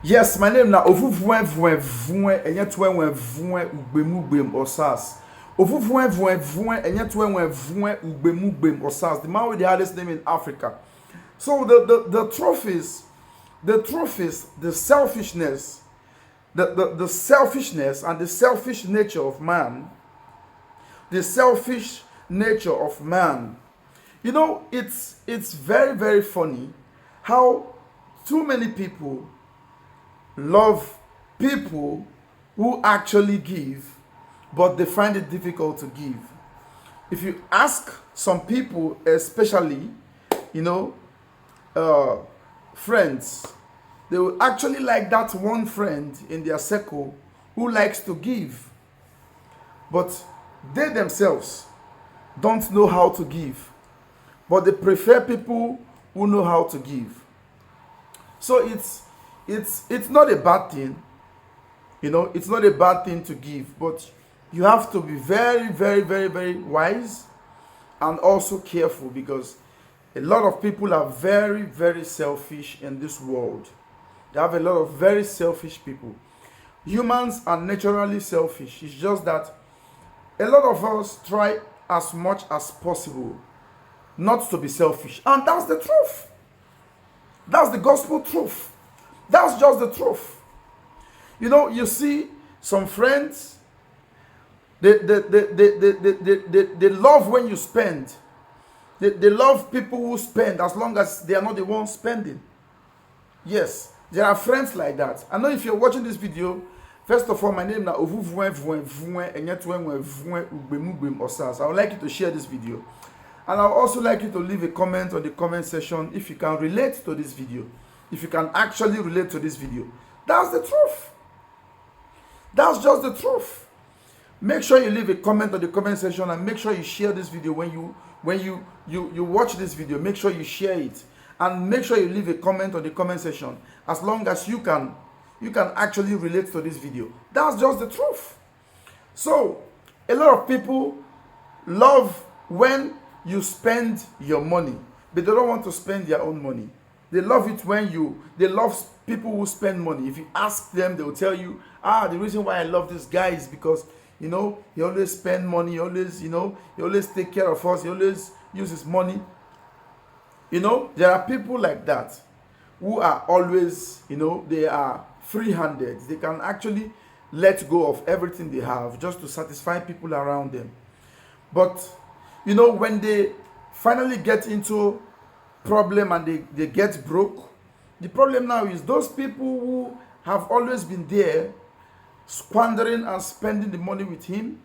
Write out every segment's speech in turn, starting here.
Yes, my name na Ovuvuen enye twenwen ugbemu Osas. Ovuvuen enye twenwen ugbemu Osas. The man with the hardest name in Africa. So the truth is the selfishness, the selfishness and the selfish nature of man. The selfish nature of man. You know, it's very, very funny how too many people love people who actually give, but they find it difficult to give. If you ask some people, especially, you know, friends, they will actually like that one friend in their circle who likes to give, but they themselves don't know how to give, but they prefer people who know how to give. So it's not a bad thing, you know. It's not a bad thing to give, but you have to be very, very, very, very wise and also careful, because a lot of people are very, very selfish in this world. They have a lot of very selfish people. Humans are naturally selfish. It's just that a lot of us try as much as possible not to be selfish, and that's the truth. That's the gospel truth. That's just the truth. You know, you see some friends, they love when you spend. They love people who spend as long as they are not the ones spending. Yes, there are friends like that. I know if you're watching this video, first of all, my name is Osas. I would like you to share this video. And I would also like you to leave a comment on the comment section if you can relate to this video. If you can actually relate to this video. That's the truth. That's just the truth. Make sure you leave a comment on the comment section, and make sure you share this video when you watch this video. Make sure you share it, and make sure you leave a comment on the comment section as long as you can actually relate to this video. That's just the truth. So a lot of people love when you spend your money, but they don't want to spend their own money. They love it when they love people who spend money. If you ask them, they will tell you, the reason why I love this guy is because, you know, he always spend money, he always take care of us, he always uses money. You know, there are people like that who are always, you know, they are free-handed. They can actually let go of everything they have just to satisfy people around them. But, you know, when they finally get into problem and they get broke, the problem now is those people who have always been there squandering and spending the money with him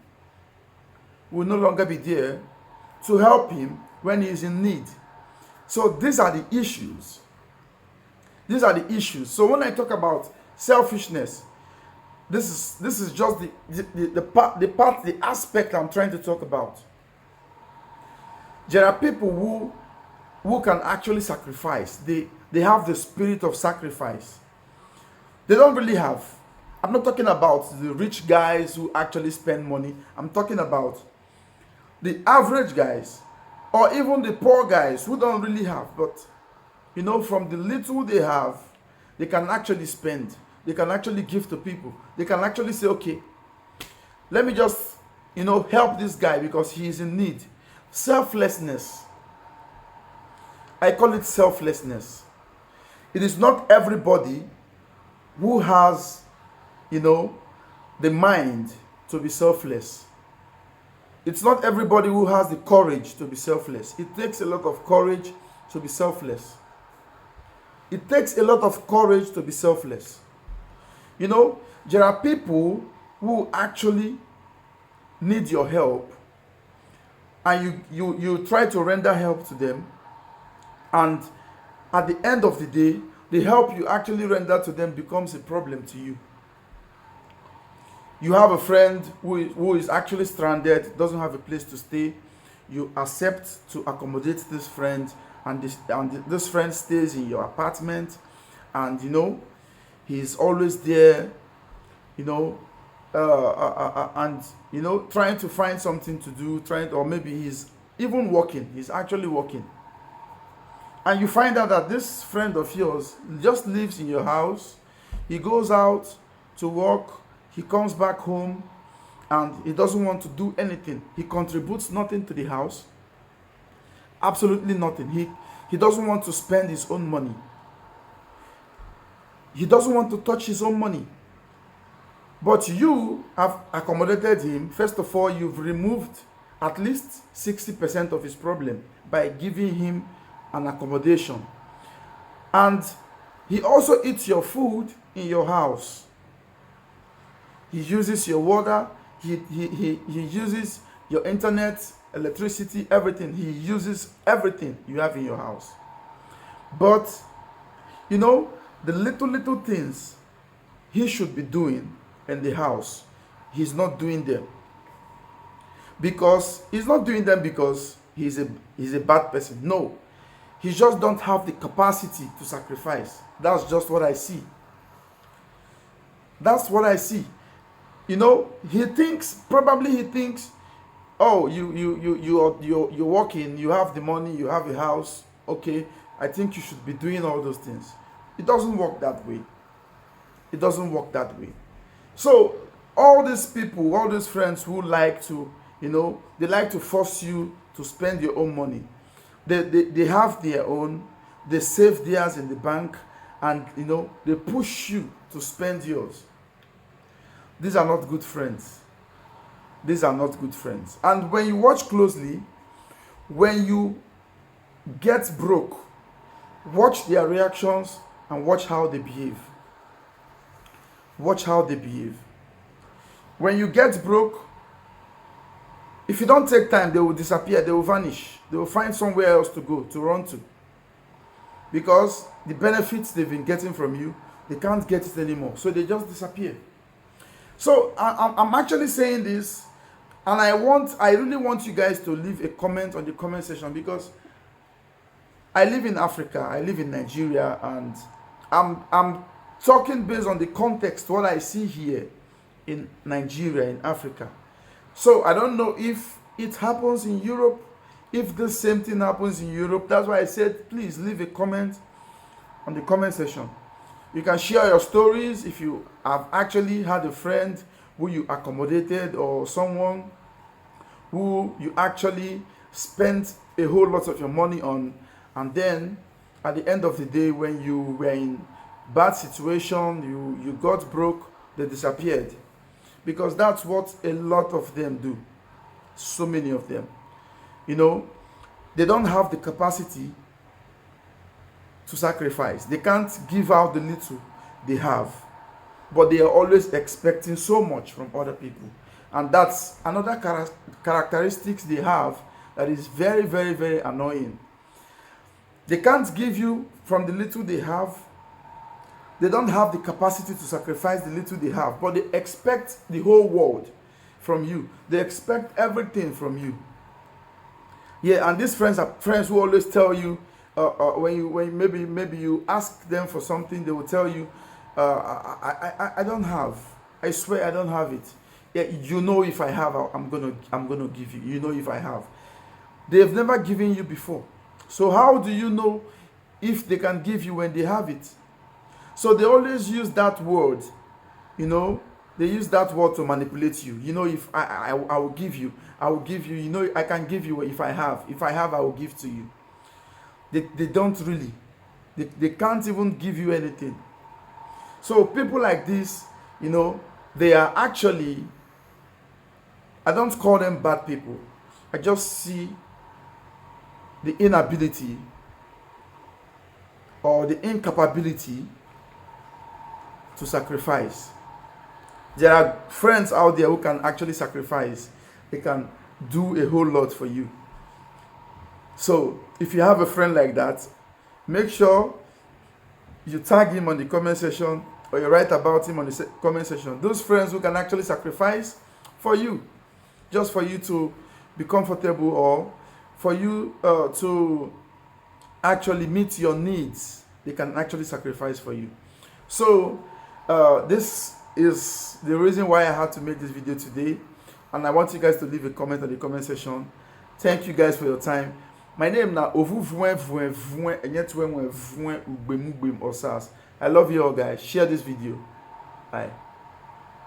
will no longer be there to help him when he is in need. So these are the issues. These are the issues. So when I talk about selfishness, this is just the aspect I'm trying to talk about. There are people who can actually sacrifice. They have the spirit of sacrifice. They don't really have. I'm not talking about the rich guys who actually spend money. I'm talking about the average guys, or even the poor guys who don't really have. But, you know, from the little they have, they can actually spend. They can actually give to people. They can actually say, okay, let me just, you know, help this guy because he is in need. Selflessness. I call it selflessness. It is not everybody who has, you know, the mind to be selfless. It's not everybody who has the courage to be selfless. It takes a lot of courage to be selfless. It takes a lot of courage to be selfless. You know, there are people who actually need your help, and you try to render help to them, and at the end of the day, the help you actually render to them becomes a problem to you. You have a friend who is actually stranded, doesn't have a place to stay. You accept to accommodate this friend, and this friend stays in your apartment, and, you know, he's always there, you know, and, you know, trying to find something to do, or maybe he's even working. He's actually working. And you find out that this friend of yours just lives in your house, He goes out to work, he comes back home, and he doesn't want to do anything. He contributes nothing to the house. Absolutely nothing. He doesn't want to spend his own money. He doesn't want to touch his own money. But you have accommodated him. First of all, you've removed at least 60% of his problem by giving him an accommodation. And he also eats your food in your house. He uses your water. He uses your internet, electricity, everything. He uses everything you have in your house. But, you know, the little things he should be doing in the house, he's not doing them. Because he's not doing them because he's a bad person. No. He just don't have the capacity to sacrifice. That's just what I see. That's what I see. You know, he thinks, oh, you're working, you have the money, you have a house, okay, I think you should be doing all those things. It doesn't work that way. It doesn't work that way. So all these people, all these friends who like to, you know, they like to force you to spend your own money. They have their own, they save theirs in the bank, and, you know, they push you to spend yours. These are not good friends. These are not good friends. And when you watch closely, when you get broke, watch their reactions and watch how they behave. Watch how they behave. When you get broke, if you don't take time, they will disappear, they will vanish. They will find somewhere else to go, to run to. Because the benefits they've been getting from you, they can't get it anymore. So they just disappear. So I'm actually saying this, and I really want you guys to leave a comment on the comment section, because I live in Africa, I live in Nigeria, and I'm talking based on the context, what I see here in Nigeria, in Africa. So I don't know if it happens in Europe, if the same thing happens in Europe. That's why I said, please leave a comment on the comment section. You can share your stories if you have actually had a friend who you accommodated, or someone who you actually spent a whole lot of your money on, and then at the end of the day, when you were in bad situation, you got broke, they disappeared. Because that's what a lot of them do. So many of them. You know, they don't have the capacity to sacrifice. They can't give out the little they have. But they are always expecting so much from other people. And that's another characteristics they have that is very, very, very annoying. They can't give you from the little they have. They don't have the capacity to sacrifice the little they have, but they expect the whole world from you. They expect everything from you. Yeah, and these friends are friends who always tell you, when maybe you ask them for something, they will tell you, I don't have. I swear I don't have it. Yeah, you know, if I have, I'm gonna give you. You know, if I have. They've never given you before. So how do you know if they can give you when they have it? So they always use that word, you know, they use that word to manipulate you. You know, if I will give you, you know, I can give you if I have. If I have, I will give to you. They don't really. They can't even give you anything. So people like this, you know, they are actually, I don't call them bad people. I just see the inability or the incapability to sacrifice. There are friends out there who can actually sacrifice. They can do a whole lot for you. So if you have a friend like that, make sure you tag him on the comment section, or you write about him on the comment section. Those friends who can actually sacrifice for you, just for you to be comfortable, or for you to actually meet your needs, they can actually sacrifice for you. So this is the reason why I had to make this video today, and I want you guys to leave a comment on the comment section. Thank you guys for your time. My name now Osas. I love you all, guys. Share this video. Bye.